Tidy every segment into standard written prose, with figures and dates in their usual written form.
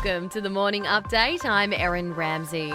Welcome to the Morning Update. I'm Erin Ramsey.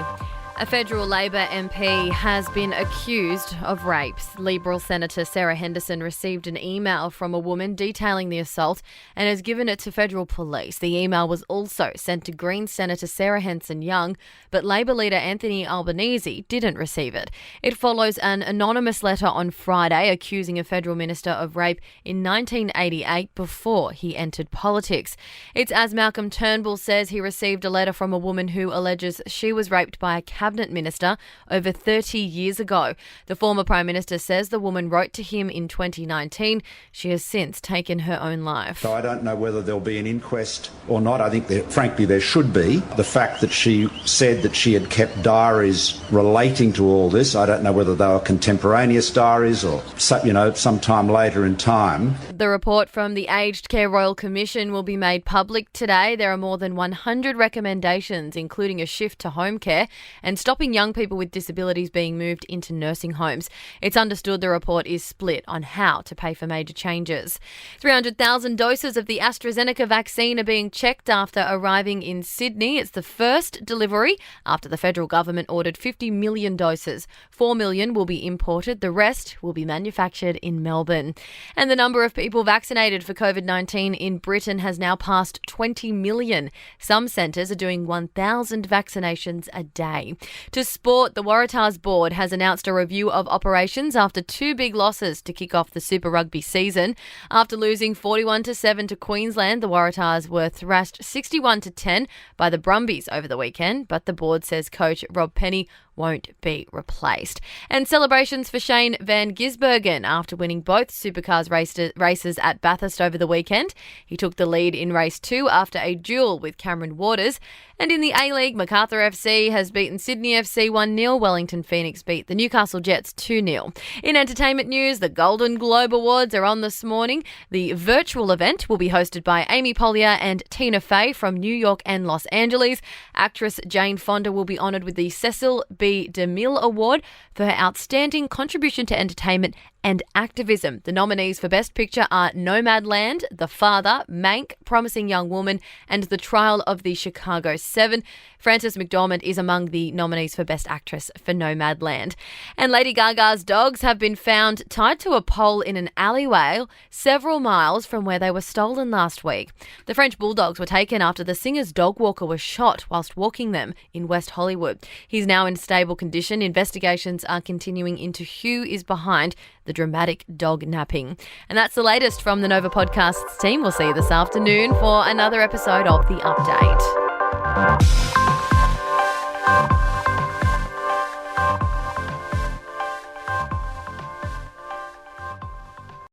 A federal Labor MP has been accused of rape. Liberal Senator Sarah Henderson received an email from a woman detailing the assault and has given it to federal police. The email was also sent to Green Senator Sarah Henson-Young, but Labor leader Anthony Albanese didn't receive it. It follows an anonymous letter on Friday accusing a federal minister of rape in 1988 before he entered politics. It's as Malcolm Turnbull says he received a letter from a woman who alleges she was raped by a cabinet minister over 30 years ago. The former Prime Minister says the woman wrote to him in 2019. She has since taken her own life. So I don't know whether there'll be an inquest or not. I think frankly there should be. The fact that she said that she had kept diaries relating to all this, I don't know whether they were contemporaneous diaries or sometime later in time. The report from the Aged Care Royal Commission will be made public today. There are more than 100 recommendations, including a shift to home care and stopping young people with disabilities being moved into nursing homes. It's understood the report is split on how to pay for major changes. 300,000 doses of the AstraZeneca vaccine are being checked after arriving in Sydney. It's the first delivery after the federal government ordered 50 million doses. 4 million will be imported. The rest will be manufactured in Melbourne. And the number of people vaccinated for COVID-19 in Britain has now passed 20 million. Some centres are doing 1,000 vaccinations a day. To sport, the Waratahs board has announced a review of operations after two big losses to kick off the Super Rugby season. After losing 41-7 to Queensland, the Waratahs were thrashed 61-10 by the Brumbies over the weekend, but the board says coach Rob Penny won't be replaced. And celebrations for Shane van Gisbergen after winning both Supercars races at Bathurst over the weekend. He took the lead in race 2 after a duel with Cameron Waters. And in the A-League, Macarthur FC has beaten Sydney FC 1-0. Wellington Phoenix beat the Newcastle Jets 2-0. In entertainment news, the Golden Globe Awards are on this morning. The virtual event will be hosted by Amy Poehler and Tina Fey from New York and Los Angeles. Actress Jane Fonda will be honoured with the Cecil B. DeMille Award for her outstanding contribution to entertainment and activism. The nominees for Best Picture are Nomadland, The Father, Mank, Promising Young Woman, and The Trial of the Chicago 7. Frances McDormand is among the nominees for Best Actress for Nomadland. And Lady Gaga's dogs have been found tied to a pole in an alleyway several miles from where they were stolen last week. The French bulldogs were taken after the singer's dog walker was shot whilst walking them in West Hollywood. He's now in stable condition. Investigations are continuing into who is behind the dramatic dog napping. And that's the latest from the Nova Podcasts team. We'll see you this afternoon for another episode of The Update.